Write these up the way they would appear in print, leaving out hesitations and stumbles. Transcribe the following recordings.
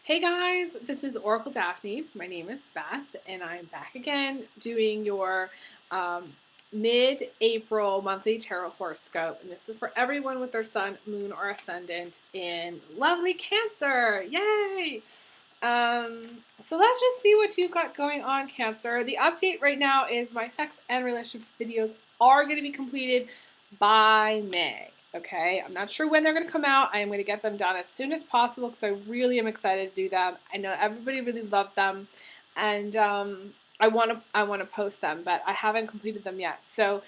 Hey guys, this is Oracle Daphne. My name is Beth, and I'm back again doing your um, mid-April monthly tarot horoscope. And this is for everyone with their sun, moon, or ascendant in lovely Cancer. Yay! So let's just see what you've got going on, Cancer. The update right now is my sex and relationships videos are going to be completed by May. Okay, I'm not sure when they're going to come out. I am going to get them done as soon as possible because I really am excited to do them. I know everybody really loved them, and I want to post them, but I haven't completed them yet. So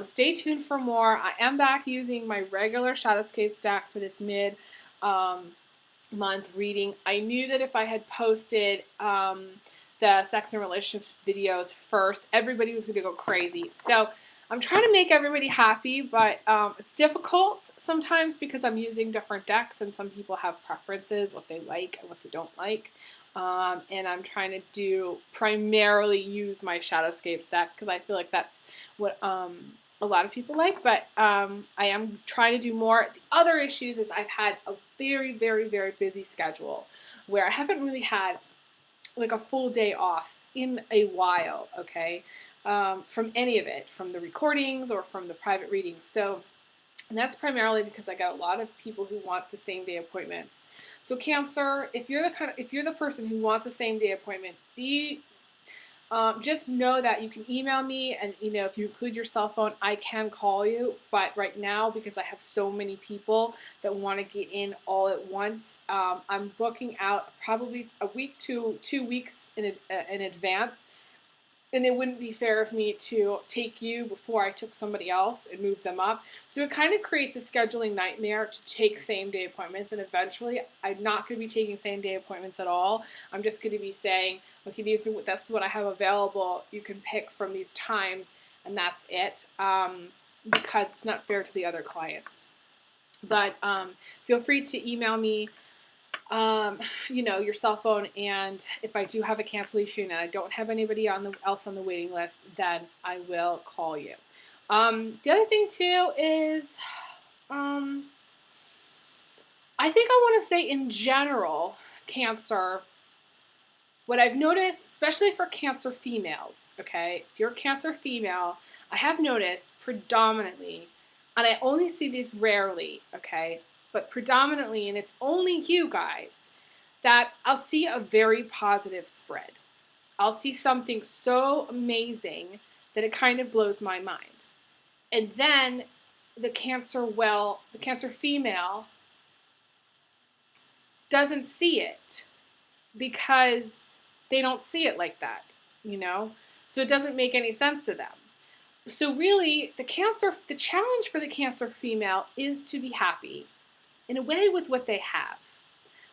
stay tuned for more. I am back using my regular Shadowscape stack for this mid month reading. I knew that if I had posted the sex and relationships videos first, everybody was going to go crazy. So I'm trying to make everybody happy, but it's difficult sometimes because I'm using different decks and some people have preferences, what they like and what they don't like. And I'm trying to primarily use my Shadowscape deck because I feel like that's what a lot of people like, but I am trying to do more. The other issues is I've had a very, very, very busy schedule where I haven't really had like a full day off in a while, okay? From any of it, from the recordings or from the private readings. So, and that's primarily because I got a lot of people who want the same day appointments. So Cancer, if you're the person who wants a same day appointment, just know that you can email me, and if you include your cell phone, I can call you. But right now, because I have so many people that want to get in all at once, I'm booking out probably a week to 2 weeks in advance. And it wouldn't be fair of me to take you before I took somebody else and move them up. So it kind of creates a scheduling nightmare to take same-day appointments. And eventually, I'm not going to be taking same-day appointments at all. I'm just going to be saying, okay, that's what I have available. You can pick from these times, and that's it. Because it's not fair to the other clients. But feel free to email me your cell phone, and if I do have a cancellation and I don't have anybody else on the waiting list, then I will call you. The other thing too is, I think I want to say in general, Cancer, what I've noticed, especially for Cancer females, okay, if you're a Cancer female, I have noticed predominantly, and I only see these rarely, okay, but predominantly, and it's only you guys, that I'll see a very positive spread. I'll see something so amazing that it kind of blows my mind. And then the Cancer female doesn't see it because they don't see it like that, So it doesn't make any sense to them. So really, the challenge for the Cancer female is to be happy in a way with what they have.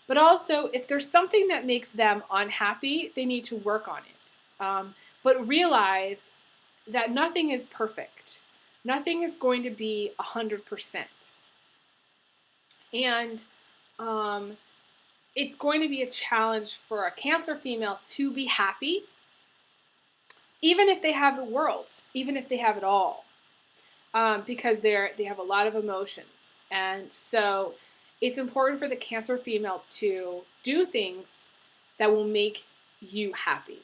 But also, if there's something that makes them unhappy, they need to work on it. But realize that nothing is perfect. Nothing is going to be 100%. And it's going to be a challenge for a Cancer female to be happy, even if they have the world, even if they have it all. Because they have a lot of emotions. And so it's important for the Cancer female to do things that will make you happy.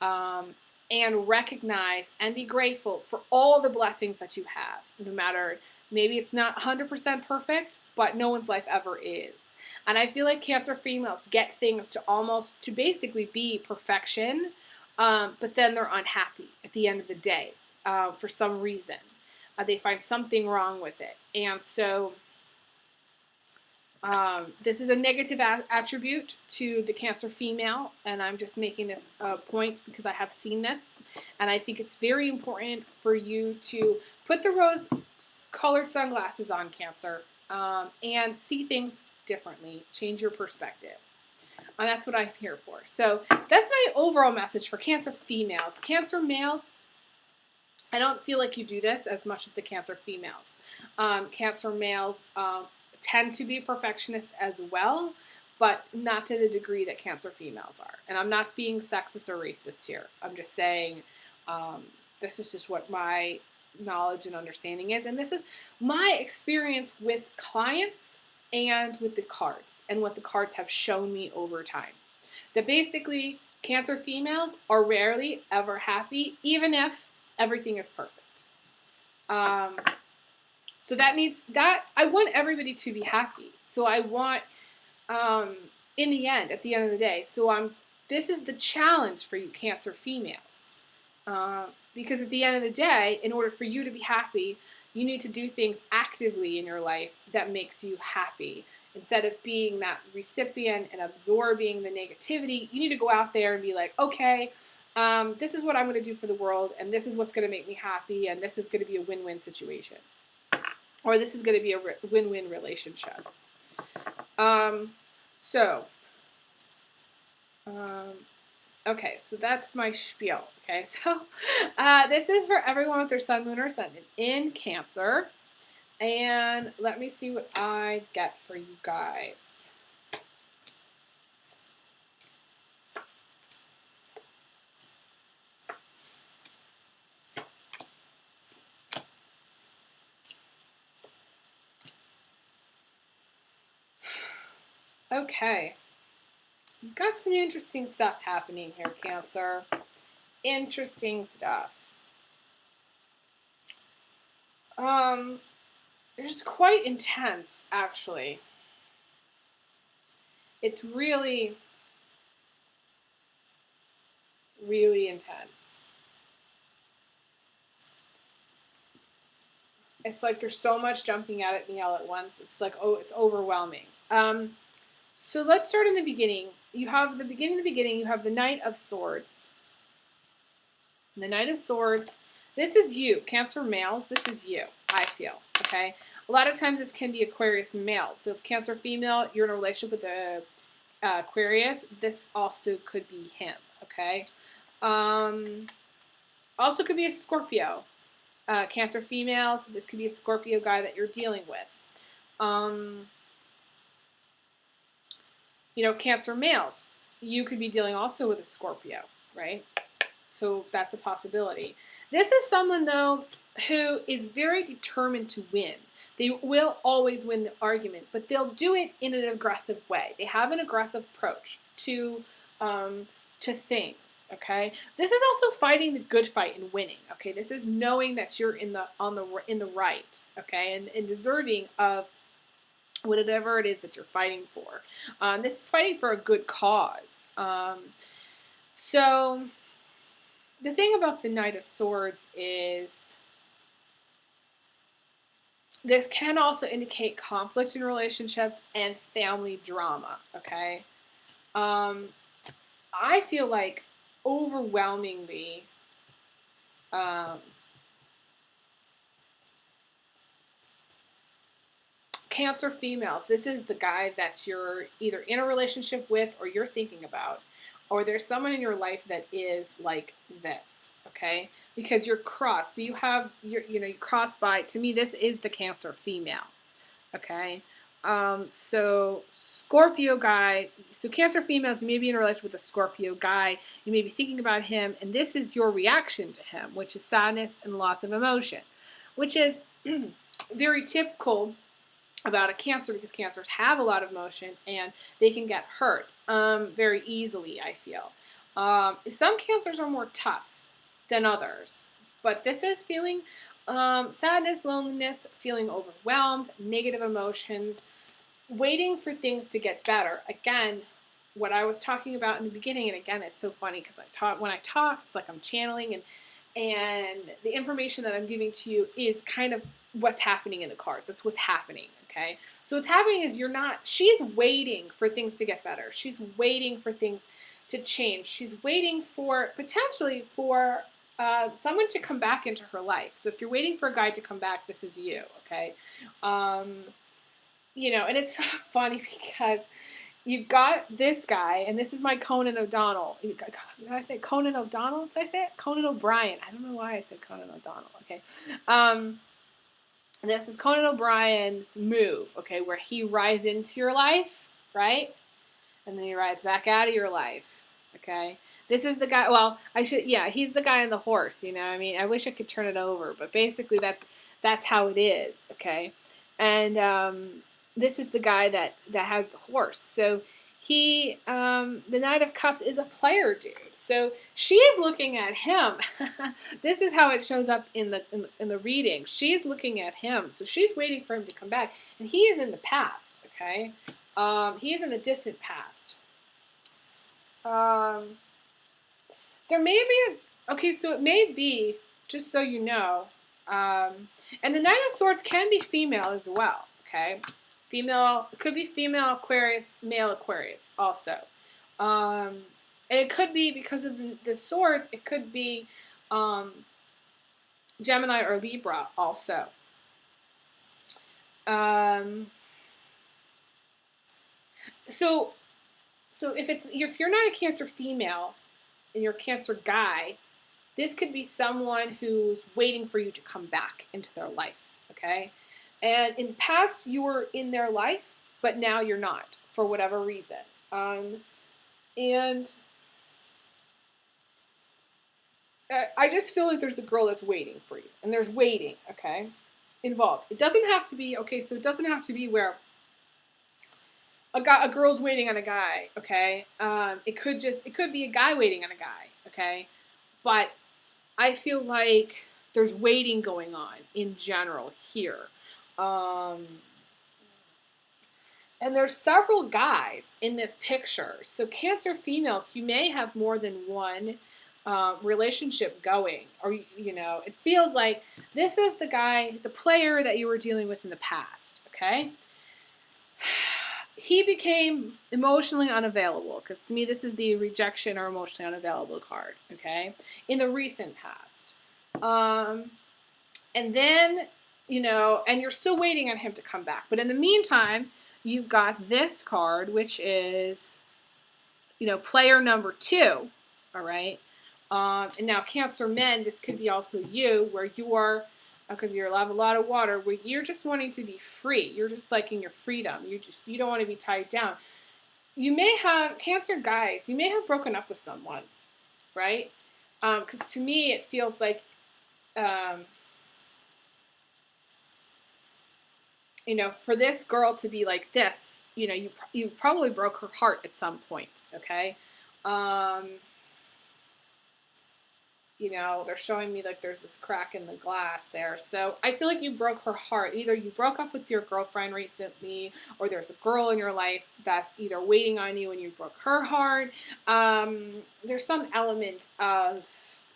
And recognize and be grateful for all the blessings that you have. No matter, maybe it's not 100% perfect, but no one's life ever is. And I feel like Cancer females get things to basically be perfection, but then they're unhappy at the end of the day for some reason. They find something wrong with it. And so this is a negative attribute to the Cancer female, and I'm just making this point because I have seen this, and I think it's very important for you to put the rose-colored sunglasses on, Cancer, and see things differently, change your perspective. And that's what I'm here for. So that's my overall message for Cancer females. Cancer males, I don't feel like you do this as much as the Cancer females. Cancer males tend to be perfectionists as well, but not to the degree that Cancer females are. And I'm not being sexist or racist here. I'm just saying this is just what my knowledge and understanding is. And this is my experience with clients and with the cards and what the cards have shown me over time. That basically Cancer females are rarely ever happy, even if everything is perfect. So that needs that I want everybody to be happy. So I want in the end, at the end of the day. So this is the challenge for you Cancer females. Because at the end of the day, in order for you to be happy, you need to do things actively in your life that makes you happy. Instead of being that recipient and absorbing the negativity, you need to go out there and be like, okay, this is what I'm going to do for the world, and this is what's going to make me happy, and this is going to be a win-win situation. Or this is going to be a win-win relationship. Okay, so that's my spiel. Okay, so this is for everyone with their sun, moon, or ascendant in Cancer. And let me see what I get for you guys. Okay. You've got some interesting stuff happening here, Cancer. Interesting stuff. It's quite intense, actually. It's really, really intense. It's like there's so much jumping out at me all at once. It's like, oh, it's overwhelming. So let's start in the beginning. You have the beginning, you have the Knight of Swords. And the Knight of Swords, this is you. Cancer males, this is you, I feel, okay? A lot of times this can be Aquarius male. So if Cancer female, you're in a relationship with the Aquarius, this also could be him, okay? Also could be a Scorpio. Cancer females, this could be a Scorpio guy that you're dealing with. You know, Cancer males, you could be dealing also with a Scorpio, right? So that's a possibility. This is someone, though, who is very determined to win. They will always win the argument, but they'll do it in an aggressive way. They have an aggressive approach to things, okay? This is also fighting the good fight and winning, okay? This is knowing that you're in the right, okay, and deserving of whatever it is that you're fighting for. This is fighting for a good cause. So the thing about the Knight of Swords is this can also indicate conflict in relationships and family drama, okay? I feel like overwhelmingly Cancer females, this is the guy that you're either in a relationship with or you're thinking about, or there's someone in your life that is like this, okay? Because you're crossed. So you have, you cross by, to me, this is the Cancer female, okay? So Scorpio guy, so Cancer females, you may be in a relationship with a Scorpio guy, you may be thinking about him, and this is your reaction to him, which is sadness and loss of emotion, which is very typical about a Cancer, because Cancers have a lot of emotion and they can get hurt very easily, I feel. Some Cancers are more tough than others, but this is feeling sadness, loneliness, feeling overwhelmed, negative emotions, waiting for things to get better. Again, what I was talking about in the beginning, and again, it's so funny because when I talk, it's like I'm channeling, and the information that I'm giving to you is kind of what's happening in the cards. That's what's happening, okay? So what's happening is she's waiting for things to get better. She's waiting for things to change. She's waiting potentially for someone to come back into her life. So if you're waiting for a guy to come back, this is you, okay? And it's so funny because you got this guy, and this is my Conan O'Donnell. Did I say Conan O'Donnell? Did I say it? Conan O'Brien. I don't know why I said Conan O'Donnell, okay? This is Conan O'Brien's move, okay, where he rides into your life, right? And then he rides back out of your life, okay? This is the guy, he's the guy on the horse, I mean, I wish I could turn it over, but basically that's how it is, okay? And this is the guy that has the horse. So he, the Knight of Cups is a player dude. So she's looking at him. This is how it shows up in the reading. She's looking at him. So she's waiting for him to come back. And he is in the past, okay? He is in the distant past. There may be okay, so it may be, just so you know, and the Knight of Swords can be female as well, okay? Female, it could be female Aquarius, male Aquarius also. And it could be, because of the swords, it could be Gemini or Libra also. So if you're not a Cancer female and you're a Cancer guy, this could be someone who's waiting for you to come back into their life, okay? And in the past, you were in their life, but now you're not, for whatever reason. And I just feel like there's a girl that's waiting for you, and there's waiting, okay, involved. It doesn't have to be, okay, so it doesn't have to be where a girl's waiting on a guy, okay? It could be a guy waiting on a guy, okay? But I feel like there's waiting going on in general here. And there's several guys in this picture. So Cancer females, you may have more than one relationship going. Or, you know, it feels like this is the guy, the player that you were dealing with in the past, okay? He became emotionally unavailable, because to me this is the rejection or emotionally unavailable card, okay, in the recent past. And then, you know, and you're still waiting on him to come back. But in the meantime, you've got this card, which is, you know, player number 2, all right? And now Cancer men, this could be also you, where you are, because you have a lot of water, where you're just wanting to be free. You're just liking your freedom. You don't want to be tied down. You may have, Cancer guys, you may have broken up with someone, right? Because to me, it feels like, you know, for this girl to be like this, you know, you probably broke her heart at some point, okay? You know, they're showing me like there's this crack in the glass there. So I feel like you broke her heart. Either you broke up with your girlfriend recently, or there's a girl in your life that's either waiting on you and you broke her heart. There's some element of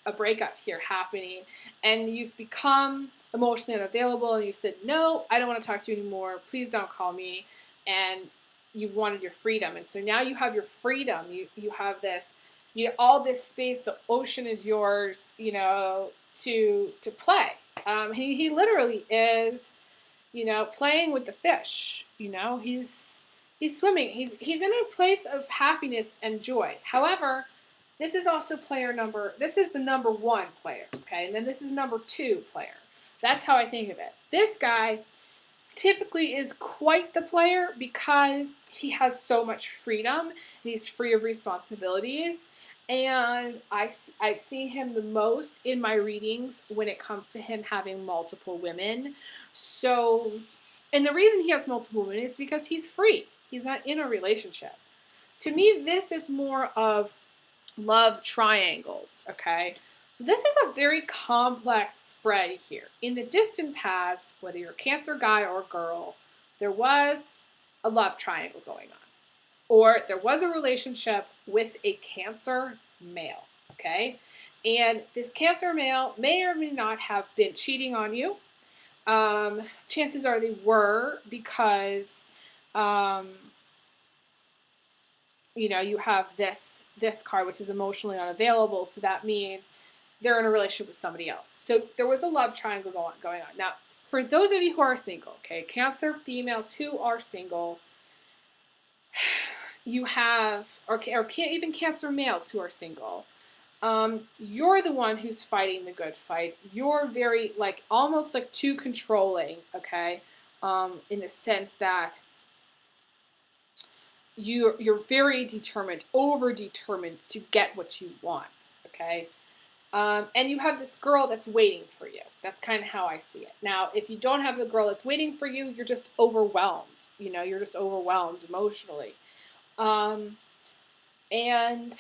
a breakup here happening, and you've become emotionally unavailable, and you said, no, I don't want to talk to you anymore. Please don't call me. And you've wanted your freedom. And so now you have your freedom. You have this, you know, all this space, the ocean is yours, you know, to play. He literally is, you know, playing with the fish. You know, he's swimming. He's in a place of happiness and joy. However, this is also this is the number 1 player, okay? And then this is number 2 player. That's how I think of it. This guy typically is quite the player because he has so much freedom and he's free of responsibilities. And I've seen him the most in my readings when it comes to him having multiple women. So, and the reason he has multiple women is because he's free. He's not in a relationship. To me, this is more of love triangles, okay? So this is a very complex spread here. In the distant past, whether you're a Cancer guy or girl, there was a love triangle going on. Or there was a relationship with a Cancer male, okay? And this Cancer male may or may not have been cheating on you. Chances are they were, because, you know, you have this card, which is emotionally unavailable, so that means they're in a relationship with somebody else. So there was a love triangle going on. Now, for those of you who are single, okay, Cancer females who are single, you have, or even Cancer males who are single, you're the one who's fighting the good fight. You're very, like, almost like too controlling, okay, in the sense that you're very determined, over-determined to get what you want, okay? And you have this girl that's waiting for you. That's kind of how I see it. Now, if you don't have a girl that's waiting for you, you're just overwhelmed. You're just overwhelmed emotionally. Um, and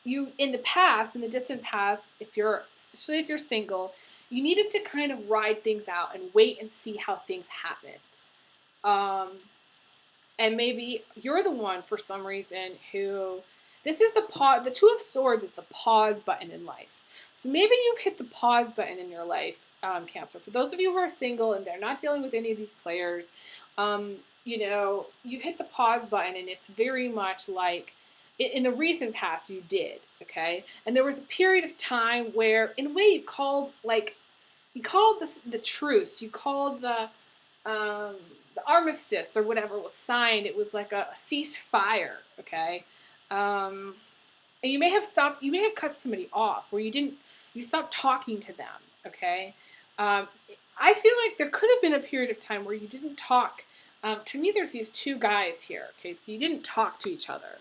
you, in the past, in the distant past, especially if you're single, you needed to kind of ride things out and wait and see how things happened. And maybe you're the one for some reason who, this is the Two of Swords is the pause button in life. So maybe you've hit the pause button in your life, Cancer. For those of you who are single and they're not dealing with any of these players, you've hit the pause button, and it's very much like, in the recent past you did, okay? And there was a period of time where, in a way, you called this, the truce, you called the armistice or whatever was signed. It was like a ceasefire, okay? And you may have cut somebody off where you stopped talking to them, okay? I feel like there could have been a period of time where you didn't talk. To me, there's these two guys here, okay? So you didn't talk to each other.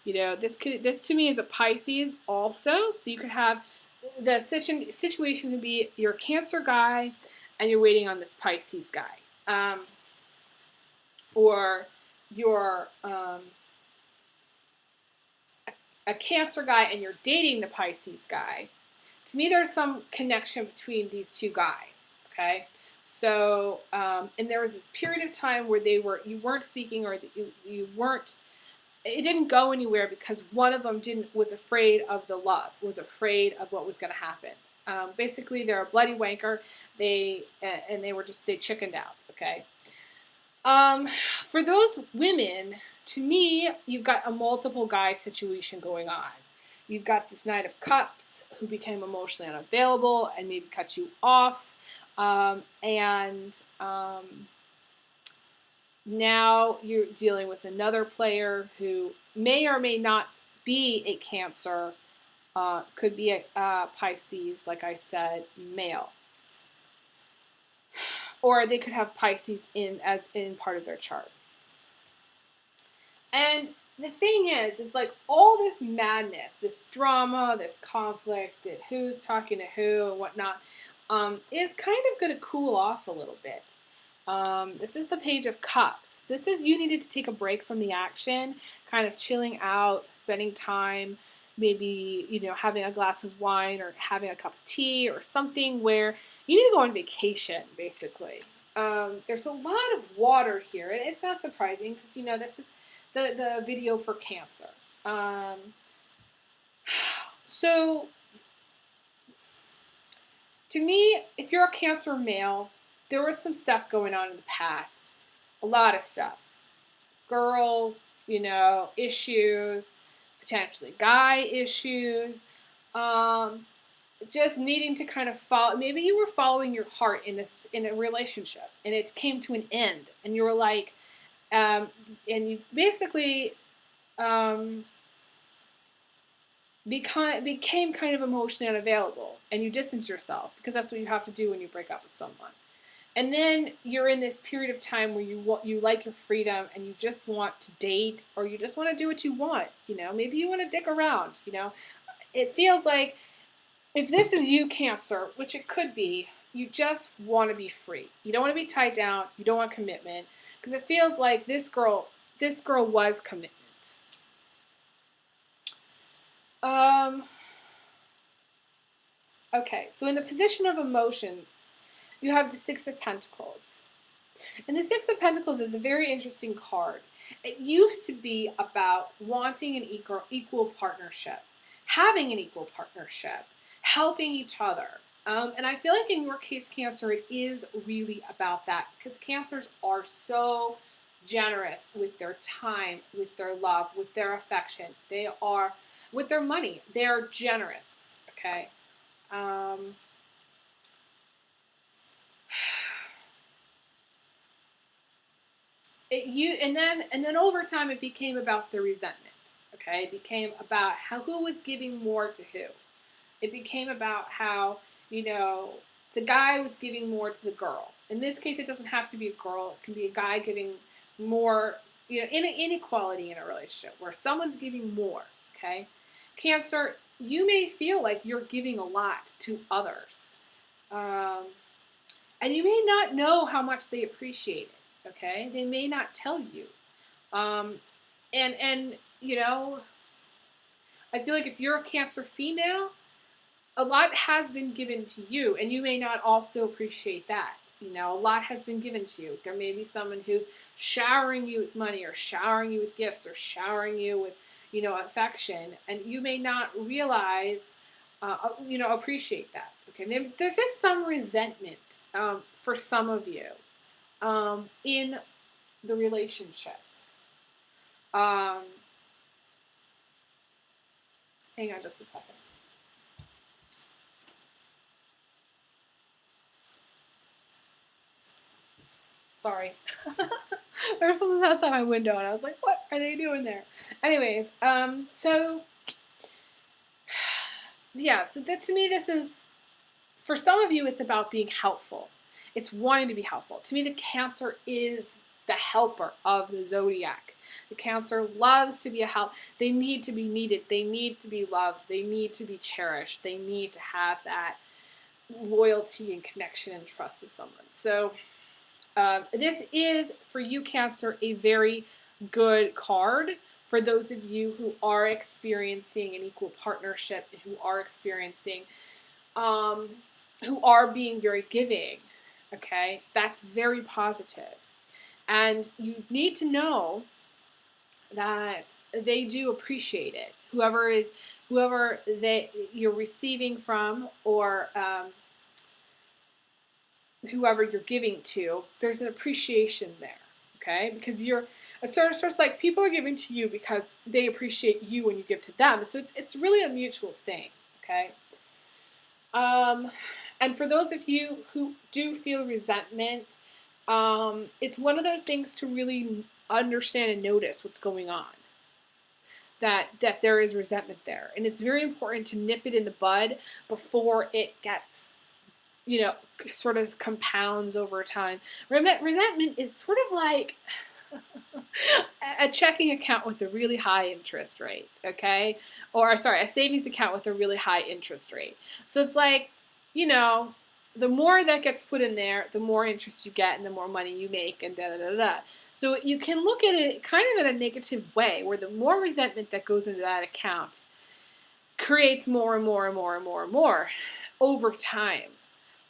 This to me is a Pisces also. So you could have the situation could be your Cancer guy and you're waiting on this Pisces guy. Or you're a Cancer guy and you're dating the Pisces guy. To me, there's some connection between these two guys, okay? So, and there was this period of time where you weren't speaking, or you weren't, it didn't go anywhere because one of them was afraid of the love, was afraid of what was going to happen. Basically, they're a bloody wanker. They chickened out, okay? For those women, to me, you've got a multiple guy situation going on. You've got this Knight of Cups who became emotionally unavailable and maybe cut you off. Now you're dealing with another player who may or may not be a Cancer, could be a Pisces, like I said, male. Or they could have Pisces in part of their chart. And the thing is like all this madness, this drama, this conflict, who's talking to who and whatnot, is kind of going to cool off a little bit. This is the Page of Cups. This is you needed to take a break from the action, kind of chilling out, spending time, maybe, having a glass of wine or having a cup of tea or something where you need to go on vacation, basically. There's a lot of water here, and it's not surprising because, this is the video for Cancer. So, to me, if you're a Cancer male, there was some stuff going on in the past. A lot of stuff. Girl, issues, potentially guy issues, just needing to kind of follow. Maybe you were following your heart in a relationship, and it came to an end, and you were like, and you basically became kind of emotionally unavailable, and you distanced yourself because that's what you have to do when you break up with someone. And then you're in this period of time where you like your freedom and you just want to date, or you just want to do what you want. Maybe you want to dick around. It feels like if this is you, Cancer, which it could be, you just want to be free. You don't want to be tied down. You don't want commitment because it feels like this girl was commitment. Okay, so in the position of emotions, you have the Six of Pentacles. And the Six of Pentacles is a very interesting card. It used to be about wanting an equal partnership, having an equal partnership, helping each other. And I feel like in your case, Cancer, it is really about that because Cancers are so generous with their time, with their love, with their affection. They are, with their money, they are generous, okay? And then over time it became about the resentment. Okay, it became about who was giving more to who. It became about how the guy was giving more to the girl. In this case, it doesn't have to be a girl. It can be a guy giving more. Inequality in a relationship where someone's giving more. Okay, Cancer. you may feel like you're giving a lot to others. Um, and you may not know how much they appreciate it, okay? They may not tell you. Um, and you know, I feel like if you're a Cancer female, a lot has been given to you, and you may not also appreciate that. You know, a lot has been given to you. There may be someone who's showering you with money, or showering you with gifts, or showering you with, you know, affection, and you may not realize, you know, appreciate that. Okay, there's just some resentment for some of you in the relationship. Um, Hang on just a second. Sorry. There's someone outside my window, and I was like, what are they doing there? Anyways, so, yeah, so that, to me, this is, for some of you, it's about being helpful. It's wanting to be helpful. To me, the Cancer is the helper of the zodiac. The Cancer loves to be a help. They need to be needed. They need to be loved. They need to be cherished. They need to have that loyalty and connection and trust with someone. So this is, for you, Cancer, a very good card for those of you who are experiencing an equal partnership, who are experiencing, who are being very giving. Okay, that's very positive. And you need to know that they do appreciate it. Whoever you're receiving from, or whoever you're giving to, there's an appreciation there, okay? Because it's sort of like people are giving to you because they appreciate you when you give to them. So it's really a mutual thing, okay? And for those of you who do feel resentment, it's one of those things to really understand and notice what's going on. That there is resentment there. And it's very important to nip it in the bud before it gets, you know, sort of compounds over time. Resentment is sort of like a checking account with a really high interest rate, okay? Or, sorry, a savings account with a really high interest rate. So it's like, you know, the more that gets put in there, the more interest you get and the more money you make, and da-da-da-da. So you can look at it kind of in a negative way, where the more resentment that goes into that account creates more and more and more and more and more over time.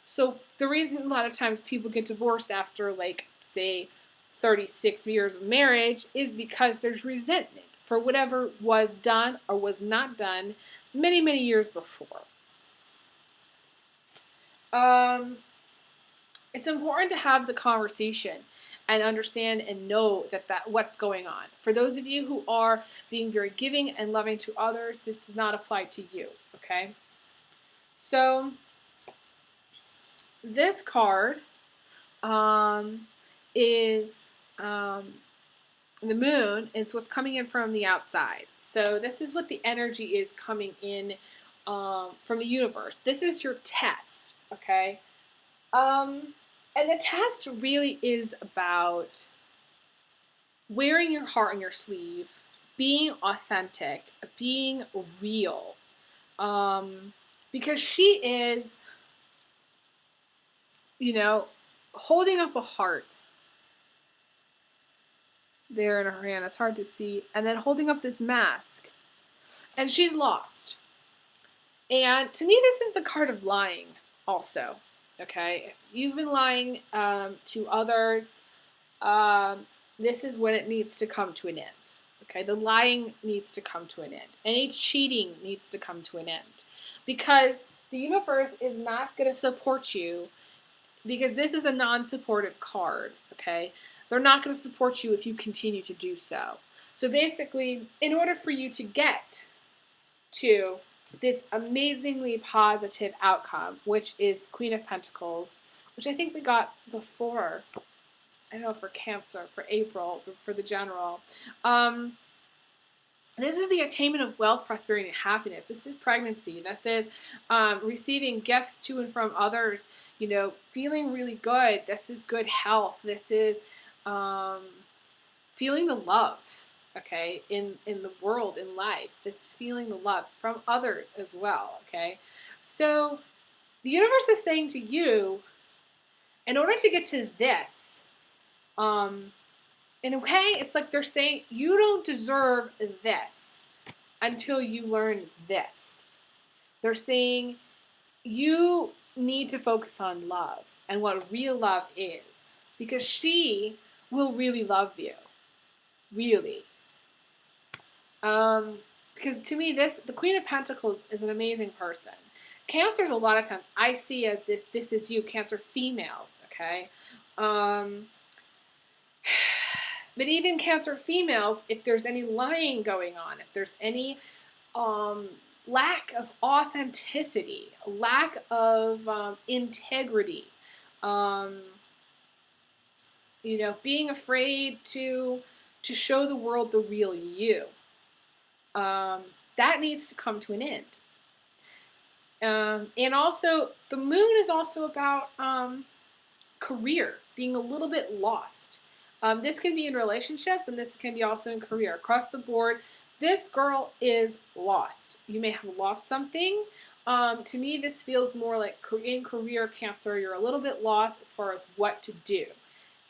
So the reason a lot of times people get divorced after, like, say, 36 years of marriage is because there's resentment for whatever was done or was not done many, many years before. It's important to have the conversation and understand and know that what's going on. For those of you who are being very giving and loving to others, this does not apply to you, okay? So this card is the moon is what's coming in from the outside. So this is what the energy is coming in from the universe. This is your test, okay? And the test really is about wearing your heart on your sleeve, being authentic, being real. Because she is, you know, holding up a heart there in her hand. It's hard to see. And then holding up this mask. And she's lost. And to me, this is the card of lying also. Okay? If you've been lying to others, this is when it needs to come to an end. Okay? The lying needs to come to an end. Any cheating needs to come to an end. Because the universe is not going to support you, because this is a non-supportive card, okay? They're not going to support you if you continue to do so. So basically, in order for you to get to this amazingly positive outcome, which is Queen of Pentacles, which I think we got before, I don't know, for Cancer, for April, for the general. This is the attainment of wealth, prosperity, and happiness. This is pregnancy. This is receiving gifts to and from others, you know, feeling really good. This is good health. This is feeling the love, okay, in the world, in life. This is feeling the love from others as well, okay? So the universe is saying to you, in order to get to this, in a way, it's like they're saying, you don't deserve this until you learn this. They're saying, you need to focus on love and what real love is, because she will really love you. Really. Because to me, the Queen of Pentacles is an amazing person. Cancers, a lot of times, I see as this is you, Cancer females, okay? But even Cancer females, if there's any lying going on, if there's any lack of authenticity, lack of integrity, being afraid to show the world the real you, that needs to come to an end. And also, the moon is also about career, being a little bit lost. This can be in relationships, and this can be also in career. Across the board, this girl is lost. You may have lost something. To me, this feels more like in career, Cancer, you're a little bit lost as far as what to do.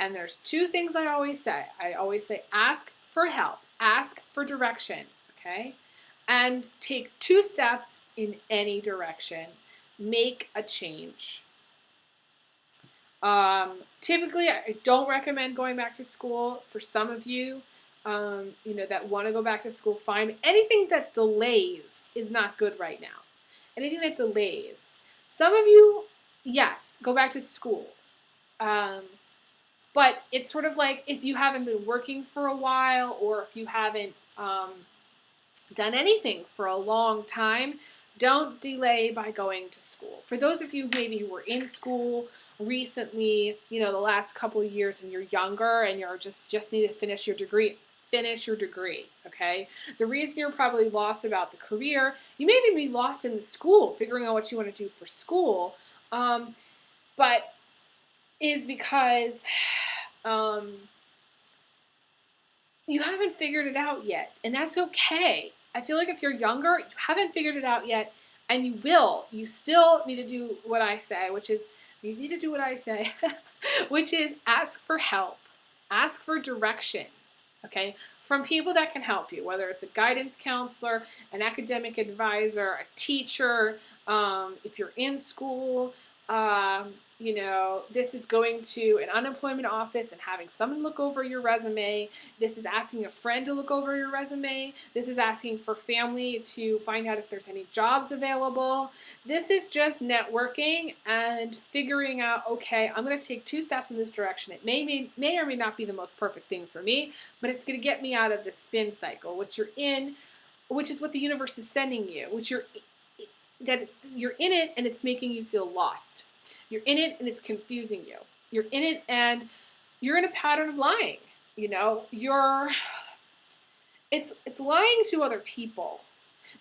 And there's two things I always say. I always say, ask for help, ask for direction, okay? And take 2 steps in any direction. Make a change. Typically, I don't recommend going back to school. For some of you, that want to go back to school, fine. Anything that delays is not good right now. Anything that delays. Some of you, yes, go back to school. But it's sort of like if you haven't been working for a while, or if you haven't done anything for a long time, don't delay by going to school. For those of you maybe who were in school recently, the last couple of years, and you're younger and you're just need to finish your degree, okay? The reason you're probably lost about the career, you may even be lost in the school, figuring out what you want to do for school, but is because you haven't figured it out yet, and that's okay. I feel like if you're younger, you haven't figured it out yet, and you will. You still need to do what I say, which is ask for help, ask for direction, okay, from people that can help you, whether it's a guidance counselor, an academic advisor, a teacher, if you're in school, this is going to an unemployment office and having someone look over your resume. This is asking a friend to look over your resume. This is asking for family to find out if there's any jobs available. This is just networking and figuring out, okay, I'm going to take 2 steps in this direction. It may or may not be the most perfect thing for me, but it's going to get me out of the spin cycle, which is what the universe is sending you, that you're in it and it's making you feel lost. You're in it and it's confusing you. You're in it and you're in a pattern of lying. It's lying to other people,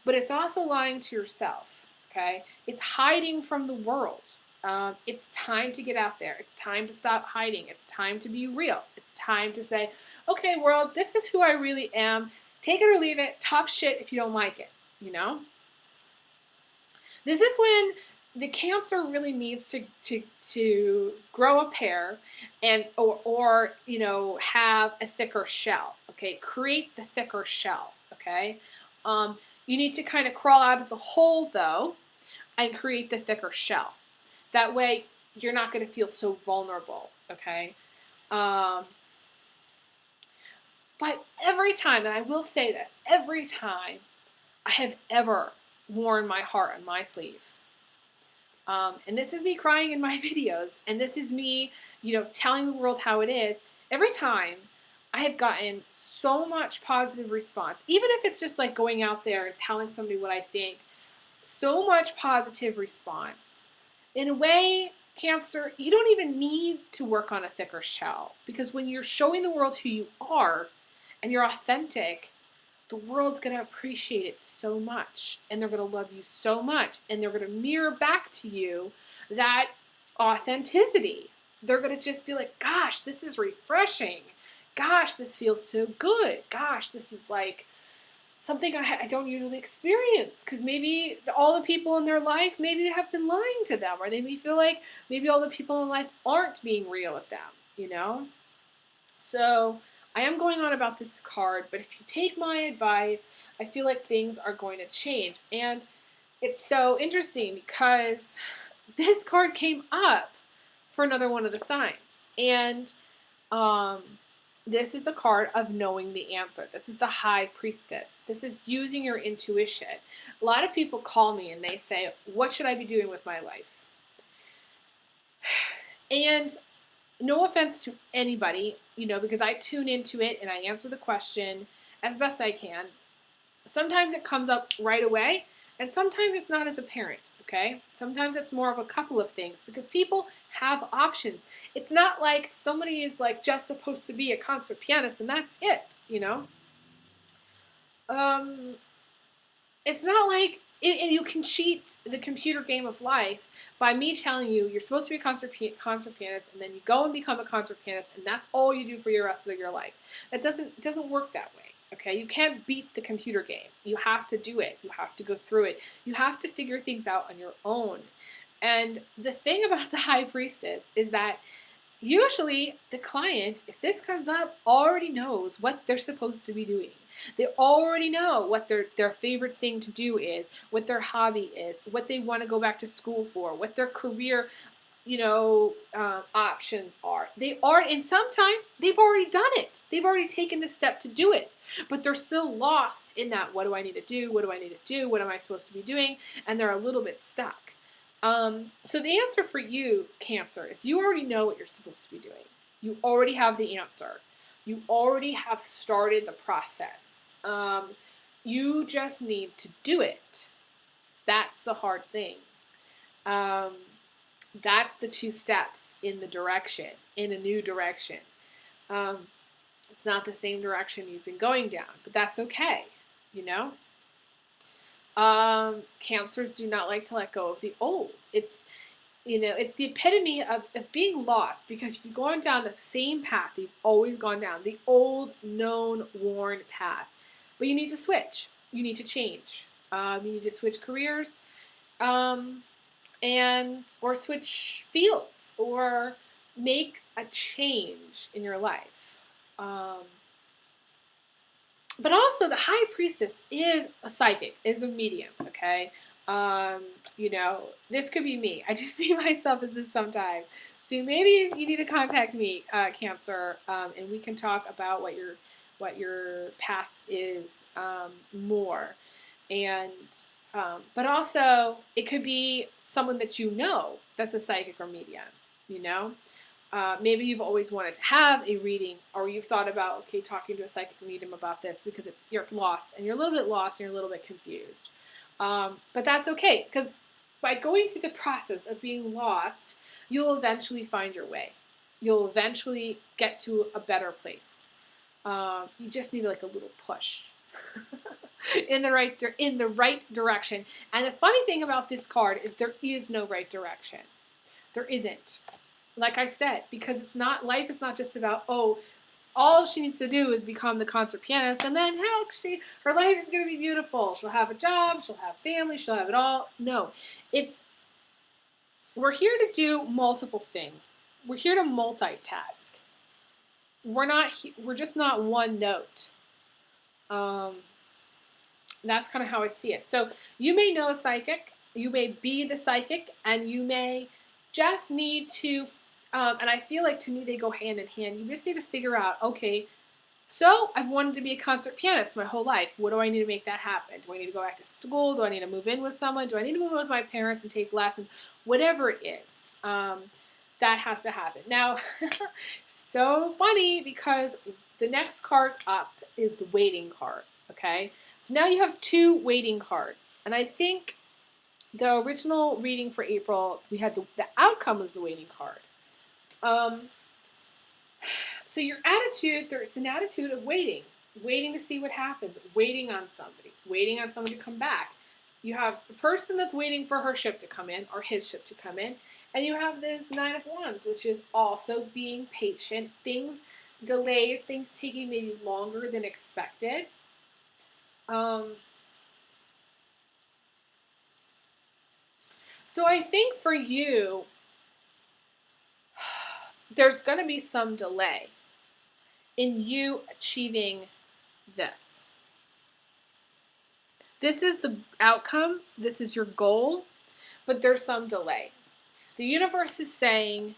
but it's also lying to yourself, okay? It's hiding from the world. It's time to get out there. It's time to stop hiding. It's time to be real. It's time to say, okay, world, this is who I really am. Take it or leave it. Tough shit if you don't like it, This is when the Cancer really needs to grow a pair and or have a thicker shell. Okay, create the thicker shell. Okay, you need to kind of crawl out of the hole though, and create the thicker shell. That way, you're not going to feel so vulnerable. Okay. But every time, and I will say this, every time I have ever worn my heart on my sleeve. And this is me crying in my videos, and this is me, telling the world how it is. Every time I have gotten so much positive response, even if it's just like going out there and telling somebody what I think, so much positive response. In a way, Cancer, you don't even need to work on a thicker shell, because when you're showing the world who you are and you're authentic, the world's going to appreciate it so much, and they're going to love you so much, and they're going to mirror back to you that authenticity. They're going to just be like, gosh, this is refreshing. gosh, this feels so good. Gosh, this is like something I don't usually experience, because maybe all the people in their life, maybe they have been lying to them, or they may feel like maybe all the people in life aren't being real with them, you know? So I am going on about this card, but if you take my advice, I feel like things are going to change. And it's so interesting because this card came up for another one of the signs. And um, this is the card of knowing the answer. This is the High Priestess. This is using your intuition. A lot of people call me and they say, what should I be doing with my life? And no offense to anybody, because I tune into it and I answer the question as best I can. Sometimes it comes up right away, and sometimes it's not as apparent, okay? Sometimes it's more of a couple of things, because people have options. It's not like somebody is like just supposed to be a concert pianist and that's it, It's not like you can cheat the computer game of life by me telling you you're supposed to be a concert pianist, and then you go and become a concert pianist, and that's all you do for the rest of your life. That doesn't work that way. Okay, you can't beat the computer game. You have to do it. You have to go through it. You have to figure things out on your own. And the thing about the High Priestess is that usually the client, if this comes up, already knows what they're supposed to be doing. They already know what their favorite thing to do is, what their hobby is, what they want to go back to school for, what their career, options are. And sometimes they've already done it. They've already taken the step to do it, but they're still lost in that. What do I need to do? What do I need to do? What am I supposed to be doing? And they're a little bit stuck. So the answer for you, Cancer, is you already know what you're supposed to be doing. You already have the answer. You already have started the process. You just need to do it. That's the hard thing. That's the 2 steps in a new direction. It's not the same direction you've been going down, but that's okay, Cancers do not like to let go of the old. It's the epitome of being lost, because you're going down the same path you've always gone down, the old, known, worn path. But you need to switch. You need to change. You need to switch careers, or switch fields, or make a change in your life. But also, the High Priestess is a psychic, is a medium, okay? This could be me. I just see myself as this sometimes. So maybe you need to contact me, Cancer, and we can talk about what your path is more. And but also, it could be someone that that's a psychic or medium, Maybe you've always wanted to have a reading, or you've thought about, talking to a psychic medium about this, because you're lost, and you're a little bit lost, and you're a little bit confused. But that's okay, because by going through the process of being lost, you'll eventually find your way. You'll eventually get to a better place. You just need like a little push in the right direction. And the funny thing about this card is there is no right direction. There isn't. Like I said, because life is not just about, all she needs to do is become the concert pianist, and then her life is going to be beautiful. She'll have a job, she'll have family, she'll have it all. No, we're here to do multiple things. We're here to multitask. We're just not one note. That's kind of how I see it. So you may know a psychic, you may be the psychic, and you may just need to and I feel like, to me, they go hand in hand. You just need to figure out, so I've wanted to be a concert pianist my whole life. What do I need to make that happen? Do I need to go back to school? Do I need to move in with someone? Do I need to move in with my parents and take lessons? Whatever it is, that has to happen. Now, so funny, because the next card up is the waiting card, okay? So now you have 2 waiting cards. And I think the original reading for April, we had the outcome was the waiting card. So your attitude, there's an attitude of waiting to see what happens, waiting on somebody to come back. You have the person that's waiting for her ship to come in, or his ship to come in, and you have this 9 of Wands, which is also being patient. Things delays, things taking maybe longer than expected. So I think for you, there's going to be some delay in you achieving this. This is the outcome. This is your goal, but there's some delay. The universe is saying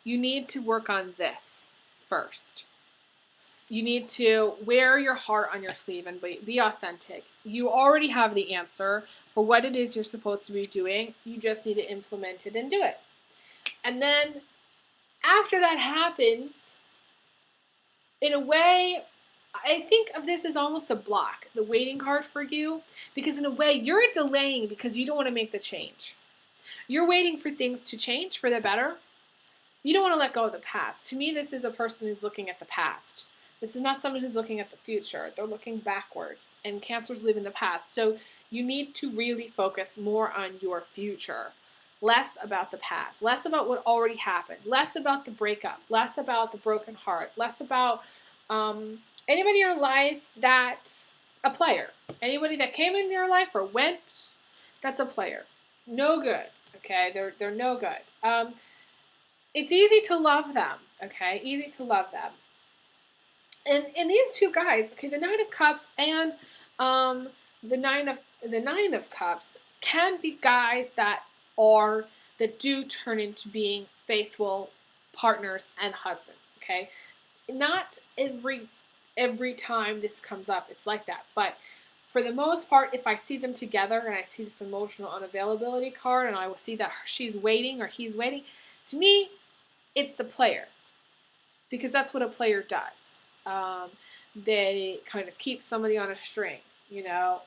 you need to work on this first. You need to wear your heart on your sleeve and be authentic. You already have the answer for what it is you're supposed to be doing. You just need to implement it and do it. And then after that happens, in a way, I think of this as almost a block, the waiting card for you, because in a way you're delaying because you don't want to make the change. You're waiting for things to change for the better. You don't want to let go of the past. To me, this is a person who's looking at the past. This is not someone who's looking at the future. They're looking backwards, and Cancers live in the past. So you need to really focus more on your future, less about the past, less about what already happened, less about the breakup, less about the broken heart, less about anybody in your life that's a player. Anybody that came in your life or went, that's a player. No good, okay? They're no good. It's easy to love them, okay? Easy to love them. And these two guys, okay, the Nine of Cups and the Nine of Cups can be guys that do turn into being faithful partners and husbands, okay? Not every time this comes up, it's like that, but for the most part, if I see them together and I see this emotional unavailability card and I will see that she's waiting or he's waiting, to me, it's the player, because that's what a player does. They kind of keep somebody on a string, you know,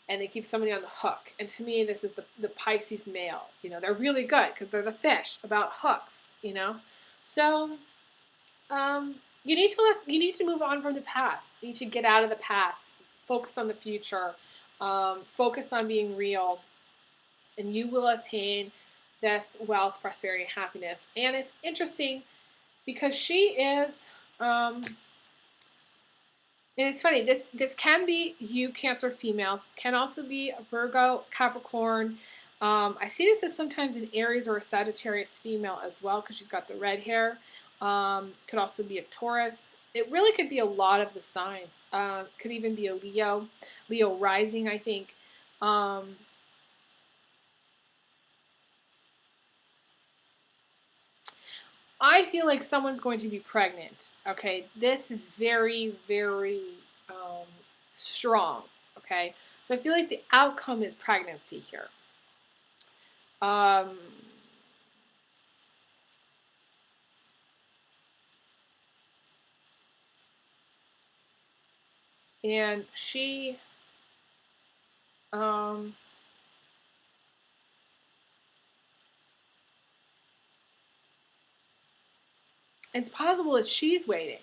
and they keep somebody on the hook. And to me, this is the Pisces male. You know, they're really good because they're the fish about hooks, you know. So you need to move on from the past. You need to get out of the past, focus on the future, focus on being real, and you will attain this wealth, prosperity, and happiness. And it's interesting because she is, and it's funny, this can be you, Cancer females, can also be a Virgo, Capricorn. I see this as sometimes an Aries or a Sagittarius female as well because she's got the red hair. Could also be a Taurus. It really could be a lot of the signs. Could even be a Leo rising, I think. I feel like someone's going to be pregnant. Okay, this is very, very strong. Okay, so I feel like the outcome is pregnancy here. And she, it's possible that she's waiting.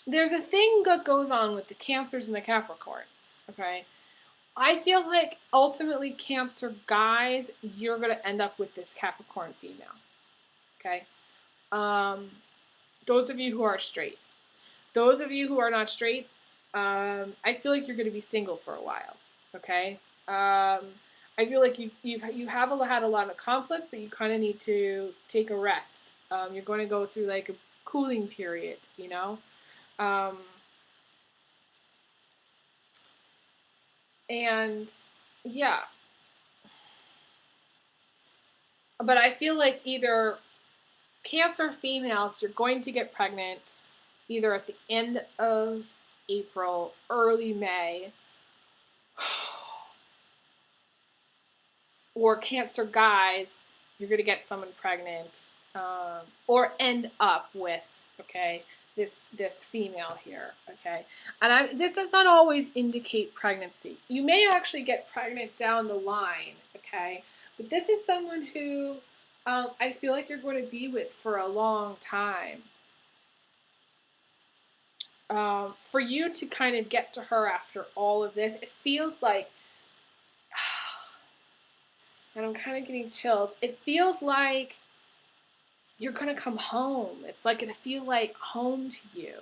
There's a thing that goes on with the Cancers and the Capricorns, okay? I feel like ultimately Cancer guys, you're going to end up with this Capricorn female, okay? Those of you who are straight. Those of you who are not straight, I feel like you're going to be single for a while, okay? I feel like you have had a lot of conflict, but you kind of need to take a rest. You're going to go through like a cooling period, you know? And yeah. But I feel like either Cancer females, you're going to get pregnant either at the end of April, early May, or Cancer guys, you're going to get someone pregnant, or end up with, okay, this female here, okay? And this does not always indicate pregnancy. You may actually get pregnant down the line, okay? But this is someone who I feel like you're going to be with for a long time. for you to kind of get to her after all of this, it feels like, and I'm kind of getting chills, it feels like you're going to come home. It's like going to feel like home to you.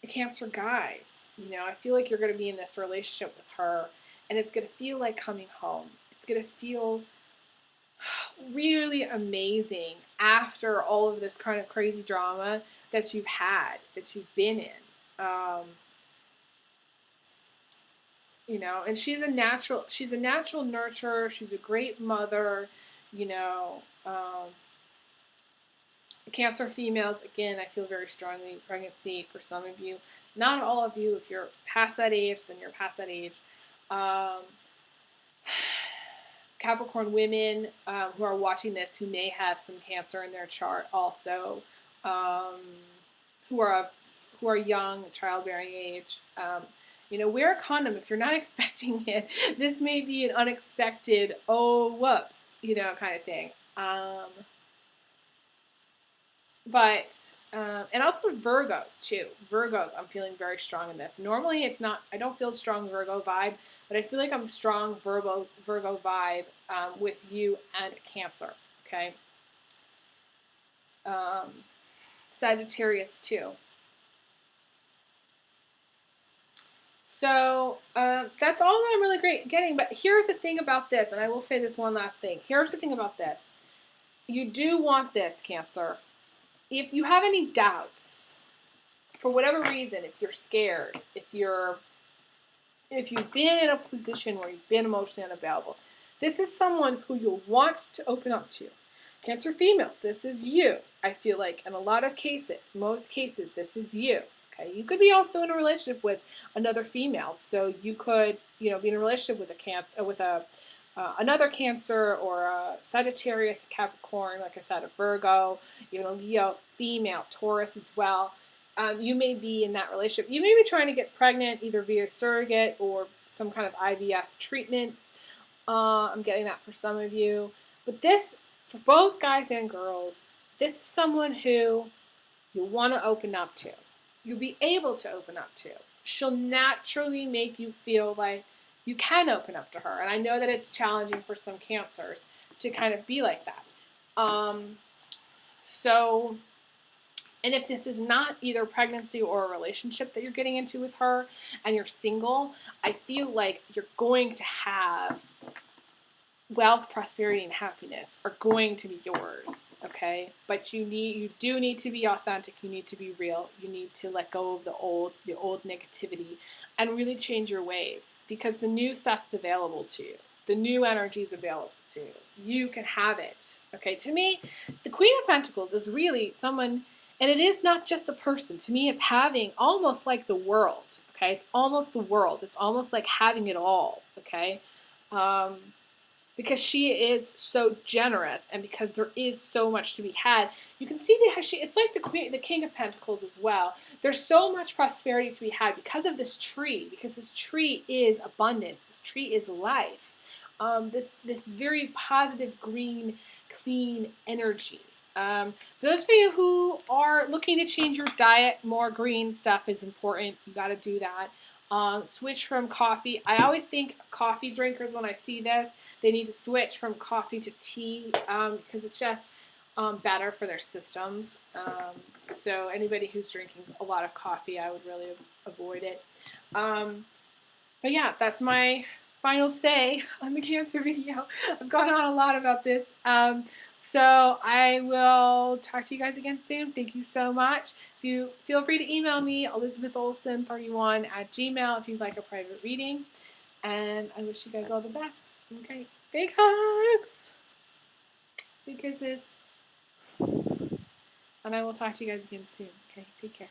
Cancer guys, I feel like you're going to be in this relationship with her, and it's going to feel like coming home. It's going to feel really amazing after all of this kind of crazy drama that you've had, that you've been in. And she's a natural nurturer. She's a great mother, Cancer females, again, I feel very strongly pregnancy for some of you. Not all of you. If you're past that age, then you're past that age. Capricorn women who are watching this, who may have some Cancer in their chart also, who are young, childbearing age. Wear a condom if you're not expecting it. This may be an unexpected, oh, whoops, kind of thing. And also Virgos too. Virgos, I'm feeling very strong in this. Normally it's not, I don't feel strong Virgo vibe, but I feel like I'm strong Virgo vibe with you and Cancer, okay? Sagittarius too. So that's all that I'm really getting, but here's the thing about this, and I will say this one last thing. Here's the thing about this. You do want this, Cancer. If you have any doubts, for whatever reason, if you're scared, if you've been in a position where you've been emotionally unavailable, this is someone who you'll want to open up to. Cancer females, this is you. I feel like in a lot of cases, most cases, this is you. Okay, you could be also in a relationship with another female, so you could, be in a relationship with another Cancer or a Sagittarius, a Capricorn, like I said, a Virgo, even a Leo, female, Taurus as well. You may be in that relationship. You may be trying to get pregnant either via surrogate or some kind of IVF treatments. I'm getting that for some of you. But this, for both guys and girls, this is someone who you want to open up to. You'll be able to open up to. She'll naturally make you feel like you can open up to her. And I know that it's challenging for some Cancers to kind of be like that. And if this is not either pregnancy or a relationship that you're getting into with her and you're single, I feel like you're going to have wealth, prosperity, and happiness are going to be yours, okay? But you do need to be authentic. You need to be real. You need to let go of the old negativity and really change your ways, because the new stuff is available to you. The new energy is available to you. You can have it, okay? To me, the Queen of Pentacles is really someone, and it is not just a person. To me, it's having almost like the world, okay? It's almost the world. It's almost like having it all, okay? Because she is so generous, and because there is so much to be had, you can see that it's like the King of Pentacles as well. There's so much prosperity to be had because of this tree, because this tree is abundance. This tree is life. This very positive, green, clean energy. Those of you who are looking to change your diet, more green stuff is important. You got to do that. Switch from coffee. I always think coffee drinkers, when I see this, they need to switch from coffee to tea because it's just better for their systems. So anybody who's drinking a lot of coffee, I would really avoid it. But yeah, that's my final say on the Cancer video. I've gone on a lot about this. So I will talk to you guys again soon. Thank you so much. You feel free to email me, elizabetholson31@gmail.com, if you'd like a private reading. And I wish you guys all the best. Okay, big hugs, big kisses, and I will talk to you guys again soon. Okay, take care.